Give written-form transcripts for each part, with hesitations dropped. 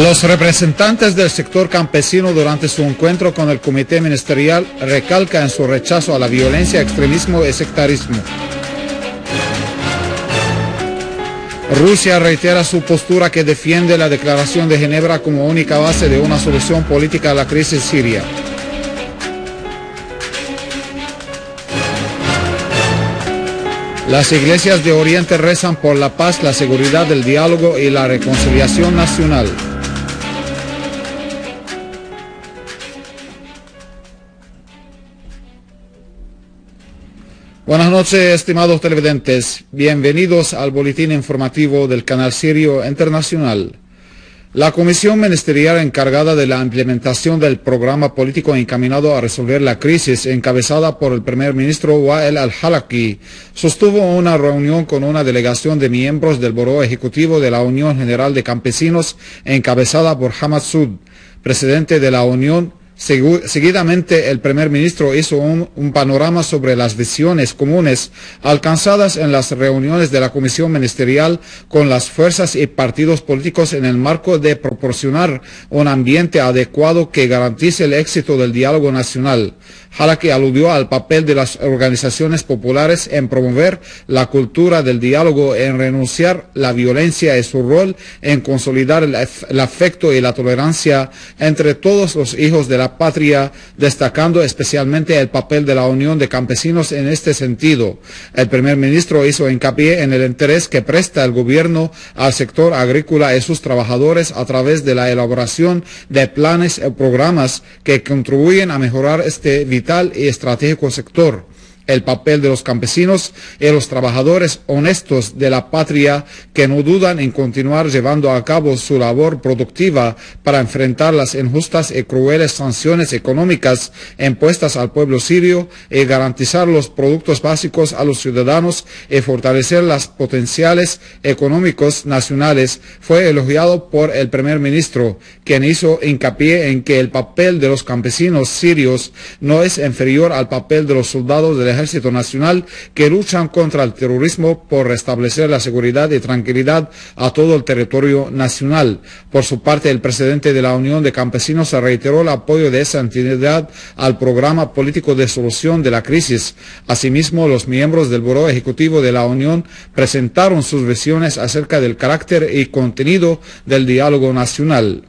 Los representantes del sector campesino durante su encuentro con el comité ministerial recalcan su rechazo a la violencia, extremismo y sectarismo. Rusia reitera su postura que defiende la Declaración de Ginebra como única base de una solución política a la crisis siria. Las iglesias de Oriente rezan por la paz, la seguridad, el diálogo y la reconciliación nacional. Buenas noches, estimados televidentes. Bienvenidos al boletín informativo del canal Sirio Internacional. La comisión ministerial encargada de la implementación del programa político encaminado a resolver la crisis, encabezada por el primer ministro Wael al-Halaki, sostuvo una reunión con una delegación de miembros del Buró Ejecutivo de la Unión General de Campesinos, encabezada por Hamad Sud, presidente de la Unión. Seguidamente, el primer ministro hizo un panorama sobre las visiones comunes alcanzadas en las reuniones de la comisión ministerial con las fuerzas y partidos políticos en el marco de proporcionar un ambiente adecuado que garantice el éxito del diálogo nacional. Halaki aludió al papel de las organizaciones populares en promover la cultura del diálogo, en renunciar la violencia y su rol en consolidar el afecto y la tolerancia entre todos los hijos de la patria, destacando especialmente el papel de la Unión de Campesinos en este sentido. El primer ministro hizo hincapié en el interés que presta el gobierno al sector agrícola y sus trabajadores a través de la elaboración de planes y programas que contribuyen a mejorar este vital y estratégico sector. El papel de los campesinos y los trabajadores honestos de la patria que no dudan en continuar llevando a cabo su labor productiva para enfrentar las injustas y crueles sanciones económicas impuestas al pueblo sirio y garantizar los productos básicos a los ciudadanos y fortalecer los potenciales económicos nacionales, fue elogiado por el primer ministro, quien hizo hincapié en que el papel de los campesinos sirios no es inferior al papel de los soldados del Ejército Nacional que luchan contra el terrorismo por restablecer la seguridad y tranquilidad a todo el territorio nacional. Por su parte, el presidente de la Unión de Campesinos reiteró el apoyo de esa entidad al programa político de solución de la crisis. Asimismo, los miembros del Buró Ejecutivo de la Unión presentaron sus visiones acerca del carácter y contenido del diálogo nacional.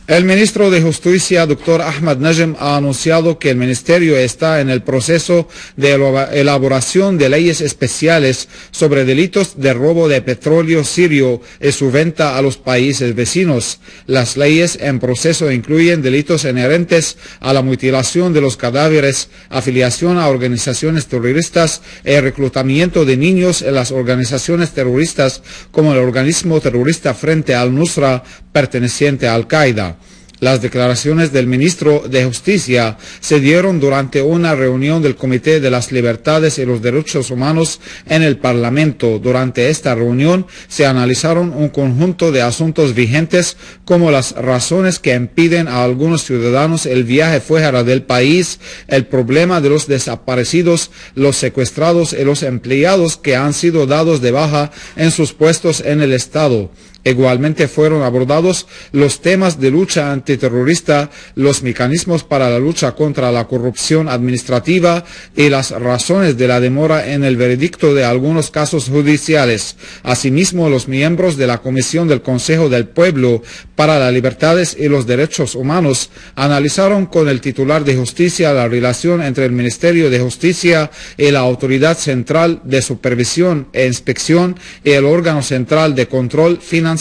El ministro de Justicia, Dr. Ahmad Najm, ha anunciado que el ministerio está en el proceso de elaboración de leyes especiales sobre delitos de robo de petróleo sirio y su venta a los países vecinos. Las leyes en proceso incluyen delitos inherentes a la mutilación de los cadáveres, afiliación a organizaciones terroristas y reclutamiento de niños en las organizaciones terroristas como el organismo terrorista Frente al-Nusra perteneciente a Al-Qaeda. Las declaraciones del ministro de Justicia se dieron durante una reunión del Comité de las Libertades y los Derechos Humanos en el Parlamento. Durante esta reunión se analizaron un conjunto de asuntos vigentes como las razones que impiden a algunos ciudadanos el viaje fuera del país, el problema de los desaparecidos, los secuestrados y los empleados que han sido dados de baja en sus puestos en el Estado. Igualmente fueron abordados los temas de lucha antiterrorista, los mecanismos para la lucha contra la corrupción administrativa y las razones de la demora en el veredicto de algunos casos judiciales. Asimismo, los miembros de la Comisión del Consejo del Pueblo para las Libertades y los Derechos Humanos analizaron con el titular de Justicia la relación entre el Ministerio de Justicia y la Autoridad Central de Supervisión e Inspección y el órgano central de control financiero.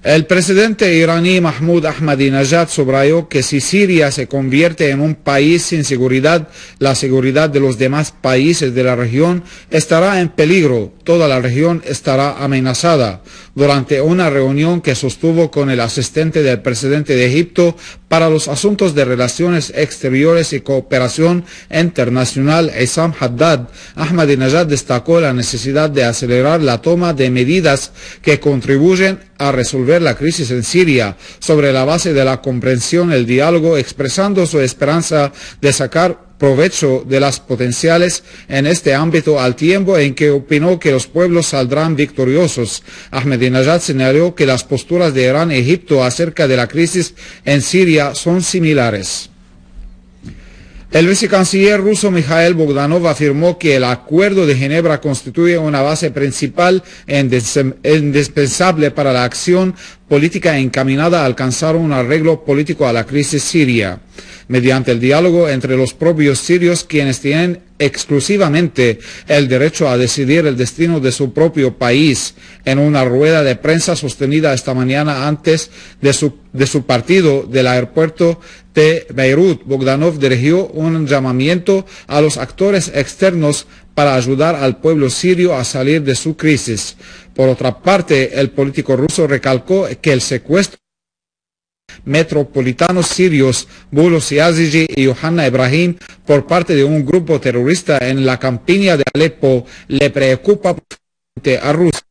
El presidente iraní Mahmoud Ahmadinejad subrayó que si Siria se convierte en un país sin seguridad, la seguridad de los demás países de la región estará en peligro. Toda la región estará amenazada. Durante una reunión que sostuvo con el asistente del presidente de Egipto para los asuntos de relaciones exteriores y cooperación internacional, Issam Haddad, Ahmadinejad destacó la necesidad de acelerar la toma de medidas que contribuyen a resolver la crisis en Siria sobre la base de la comprensión y el diálogo, expresando su esperanza de sacar provecho de las potenciales en este ámbito al tiempo en que opinó que los pueblos saldrán victoriosos. Ahmadinejad señaló que las posturas de Irán y Egipto acerca de la crisis en Siria son similares. El vicecanciller ruso Mikhail Bogdanov afirmó que el Acuerdo de Ginebra constituye una base principal e indispensable para la acción política encaminada a alcanzar un arreglo político a la crisis siria, mediante el diálogo entre los propios sirios, quienes tienen exclusivamente el derecho a decidir el destino de su propio país. En una rueda de prensa sostenida esta mañana antes de su partido del aeropuerto de Beirut, Bogdanov dirigió un llamamiento a los actores externos para ayudar al pueblo sirio a salir de su crisis. Por otra parte, el político ruso recalcó que el secuestro metropolitanos sirios Bulos Yazigi y Yohanna Ibrahim por parte de un grupo terrorista en la campiña de Alepo le preocupa profundamente a Rusia.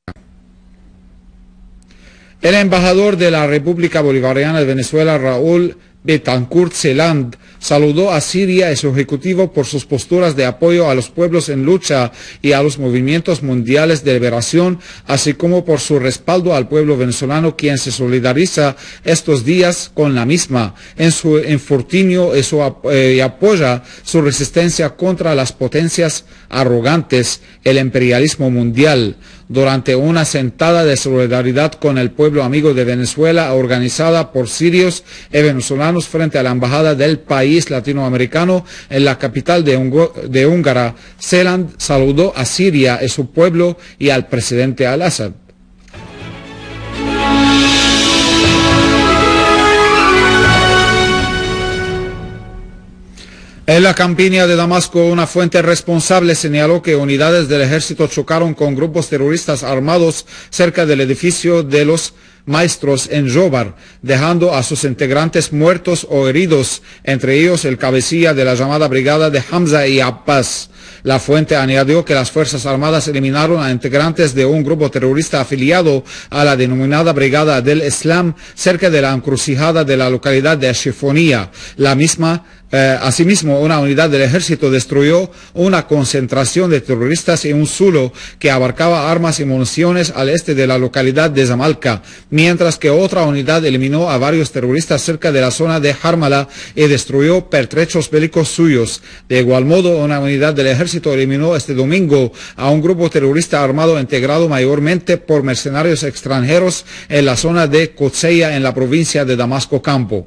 El embajador de la República Bolivariana de Venezuela, Raúl Betancourt Celand, saludó a Siria y su ejecutivo por sus posturas de apoyo a los pueblos en lucha y a los movimientos mundiales de liberación, así como por su respaldo al pueblo venezolano, quien se solidariza estos días con la misma en su infortunio y apoya su resistencia contra las potencias arrogantes, el imperialismo mundial. Durante una sentada de solidaridad con el pueblo amigo de Venezuela organizada por sirios y venezolanos frente a la embajada del país latinoamericano en la capital de Hungría, Celand saludó a Siria y su pueblo y al presidente al-Assad. En la campiña de Damasco, una fuente responsable señaló que unidades del ejército chocaron con grupos terroristas armados cerca del edificio de los maestros en Jobar, dejando a sus integrantes muertos o heridos, entre ellos el cabecilla de la llamada brigada de Hamza y Abbas. La fuente añadió que las Fuerzas Armadas eliminaron a integrantes de un grupo terrorista afiliado a la denominada Brigada del Islam cerca de la encrucijada de la localidad de Shifonía. Asimismo, una unidad del ejército destruyó una concentración de terroristas en un zulo que abarcaba armas y municiones al este de la localidad de Zamalca, mientras que otra unidad eliminó a varios terroristas cerca de la zona de Jarmala y destruyó pertrechos bélicos suyos. De igual modo, una unidad del ejército eliminó este domingo a un grupo terrorista armado integrado mayormente por mercenarios extranjeros en la zona de Kotseya en la provincia de Damasco Campo.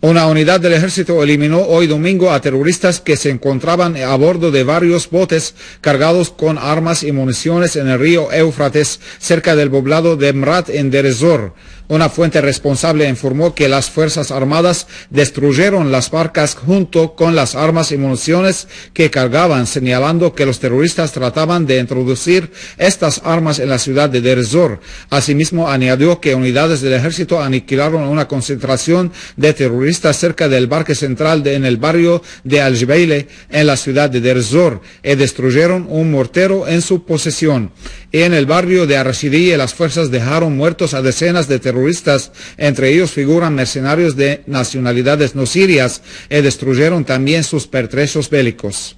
Una unidad del ejército eliminó hoy domingo a terroristas que se encontraban a bordo de varios botes cargados con armas y municiones en el río Éufrates, cerca del poblado de Mrat en Deir ez-Zor. Una fuente responsable informó que las Fuerzas Armadas destruyeron las barcas junto con las armas y municiones que cargaban, señalando que los terroristas trataban de introducir estas armas en la ciudad de Deir ez-Zor. Asimismo, añadió que unidades del ejército aniquilaron una concentración de terroristas cerca del parque central en el barrio de Al-Jibeile, en la ciudad de Deir ez-Zor, y destruyeron un mortero en su posesión. Y en el barrio de Ar-Rashidiyya, las fuerzas dejaron muertos a decenas de terroristas, entre ellos figuran mercenarios de nacionalidades no sirias, y destruyeron también sus pertrechos bélicos.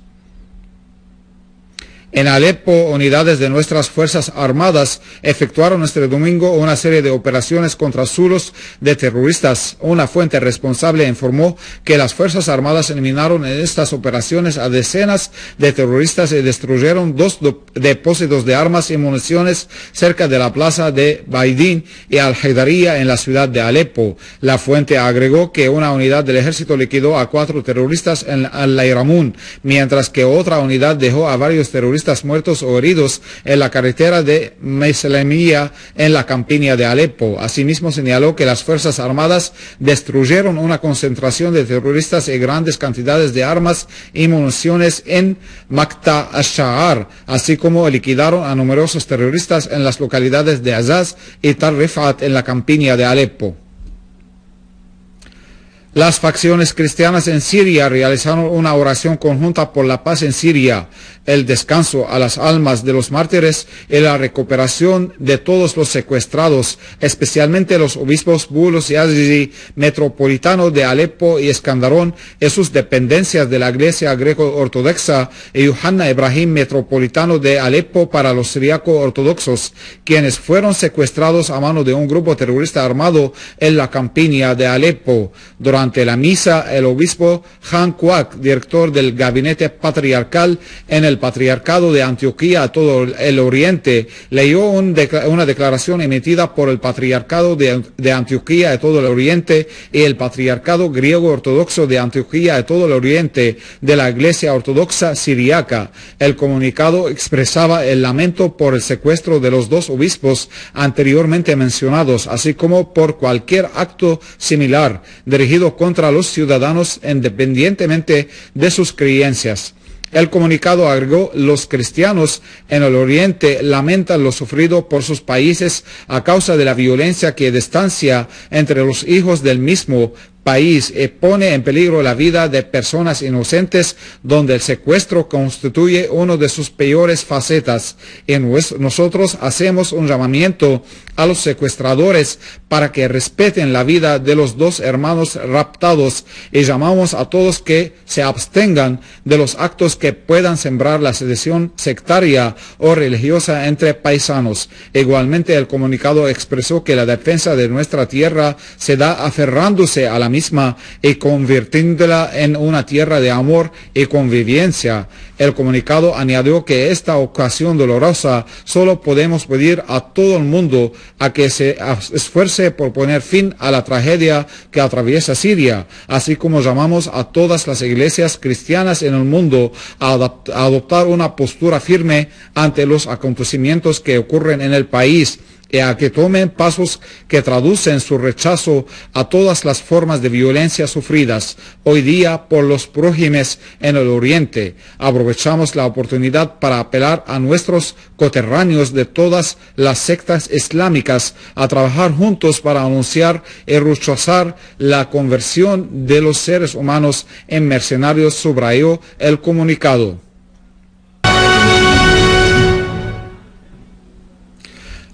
En Alepo, unidades de nuestras Fuerzas Armadas efectuaron este domingo una serie de operaciones contra zulos de terroristas. Una fuente responsable informó que las Fuerzas Armadas eliminaron en estas operaciones a decenas de terroristas y destruyeron 2 depósitos de armas y municiones cerca de la plaza de Baidín y Al-Haidariya en la ciudad de Alepo. La fuente agregó que una unidad del ejército liquidó a 4 terroristas en Al-Layramun, mientras que otra unidad dejó a varios terroristas muertos o heridos en la carretera de Meislemiya en la campiña de Alepo. Asimismo, señaló que las Fuerzas Armadas destruyeron una concentración de terroristas y grandes cantidades de armas y municiones en Makta al-Sha'ar, así como liquidaron a numerosos terroristas en las localidades de Azaz y Tal Rifat en la campiña de Alepo. Las facciones cristianas en Siria realizaron una oración conjunta por la paz en Siria. el descanso a las almas de los mártires y la recuperación de todos los secuestrados, especialmente los obispos Bulos y Azizi, metropolitano de Alepo y Escandarón, y sus dependencias de la Iglesia greco-ortodoxa, y Yohanna Ibrahim, metropolitano de Alepo para los siríaco-ortodoxos, quienes fueron secuestrados a mano de un grupo terrorista armado en la campiña de Alepo. Durante la misa, el obispo Han Kuak, director del gabinete patriarcal en el Patriarcado de Antioquía a todo el Oriente, leyó una declaración emitida por el Patriarcado de Antioquía a todo el Oriente y el Patriarcado griego ortodoxo de Antioquía a todo el Oriente de la Iglesia Ortodoxa Siriaca. El comunicado expresaba el lamento por el secuestro de los dos obispos anteriormente mencionados, así como por cualquier acto similar dirigido contra los ciudadanos independientemente de sus creencias. El comunicado agregó: los cristianos en el Oriente lamentan lo sufrido por sus países a causa de la violencia que distancia entre los hijos del mismo país y pone en peligro la vida de personas inocentes, donde el secuestro constituye una de sus peores facetas. Y nosotros hacemos un llamamiento a los secuestradores para que respeten la vida de los dos hermanos raptados y llamamos a todos que se abstengan de los actos que puedan sembrar la sedición sectaria o religiosa entre paisanos. Igualmente, el comunicado expresó que la defensa de nuestra tierra se da aferrándose a la misma y convirtiéndola en una tierra de amor y convivencia. El comunicado añadió que esta ocasión dolorosa solo podemos pedir a todo el mundo a que se esfuerce por poner fin a la tragedia que atraviesa Siria, así como llamamos a todas las iglesias cristianas en el mundo a adoptar una postura firme ante los acontecimientos que ocurren en el país y a que tomen pasos que traducen su rechazo a todas las formas de violencia sufridas hoy día por los prójimos en el Oriente. Aprovechamos la oportunidad para apelar a nuestros coterráneos de todas las sectas islámicas a trabajar juntos para anunciar y rechazar la conversión de los seres humanos en mercenarios, subrayó el comunicado.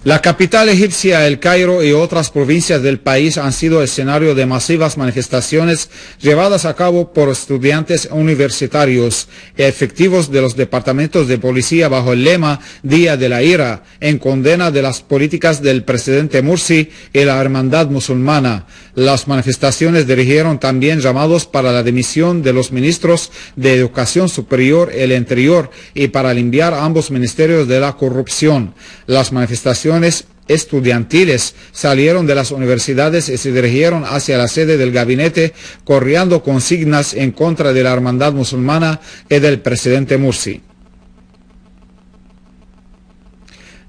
La capital egipcia, El Cairo, y otras provincias del país han sido escenario de masivas manifestaciones llevadas a cabo por estudiantes universitarios y efectivos de los departamentos de policía bajo el lema Día de la Ira, en condena de las políticas del presidente Morsi y la hermandad musulmana. Las manifestaciones dirigieron también llamados para la dimisión de los ministros de Educación Superior y el Interior y para limpiar ambos ministerios de la corrupción. Las manifestaciones estudiantiles salieron de las universidades y se dirigieron hacia la sede del gabinete corriendo consignas en contra de la hermandad musulmana y del presidente Morsi.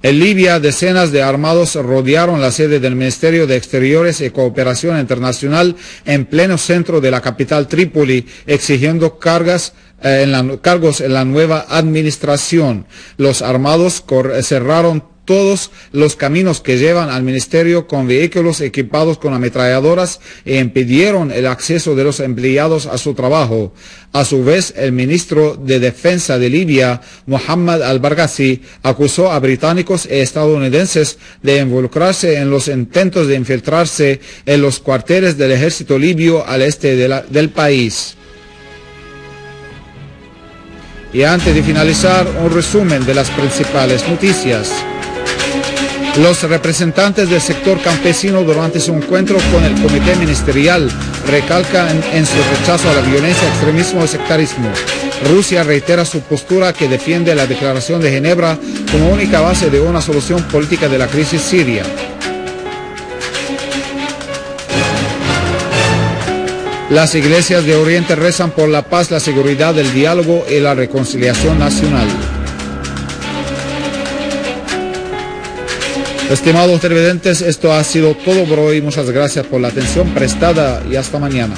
En Libia, decenas de armados rodearon la sede del Ministerio de Exteriores y Cooperación Internacional en pleno centro de la capital Trípoli, exigiendo cargos en la nueva administración. Los armados cerraron todos los caminos que llevan al ministerio con vehículos equipados con ametralladoras e impidieron el acceso de los empleados a su trabajo. A su vez, el ministro de Defensa de Libia, Mohamed al-Barghazi, acusó a británicos y estadounidenses de involucrarse en los intentos de infiltrarse en los cuarteles del ejército libio al este del país. Y antes de finalizar, un resumen de las principales noticias. Los representantes del sector campesino durante su encuentro con el comité ministerial recalcan en su rechazo a la violencia, extremismo y sectarismo. Rusia reitera su postura que defiende la Declaración de Ginebra como única base de una solución política de la crisis siria. Las iglesias de Oriente rezan por la paz, la seguridad, el diálogo y la reconciliación nacional. Estimados televidentes, esto ha sido todo por hoy. Muchas gracias por la atención prestada y hasta mañana.